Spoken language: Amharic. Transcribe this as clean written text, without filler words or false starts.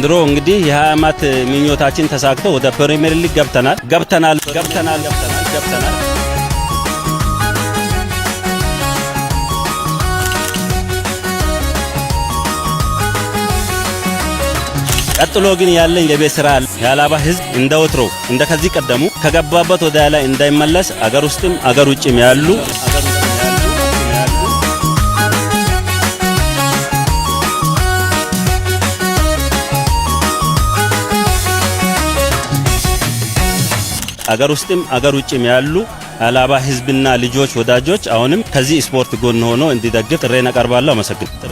ድሮ እንግዲህ የ20 ዓመት ምኞታችን ተሳክቶ ወደ ፕሪሚየር ሊግ ገብተናል። ቀጥሎ ግን ያለኝ የቤት ስራ የሀላባ ህዝብ እንደወትሮ እንደከዚህ ቀደሙ ከገባበት ወደ ላይ እንዳይመለስ አገር ውስጥም አገር ውጭም ያሉ አገር ውስጥም አገር ውጭም ያሉ ሀላባ ህዝብና ልጆች ወዳጆች አሁንም ከዚህ ስፖርት ጎን ሆኖ እንዲደግፍ ጥሬን አቀርባለሁ። አመሰግናለሁ።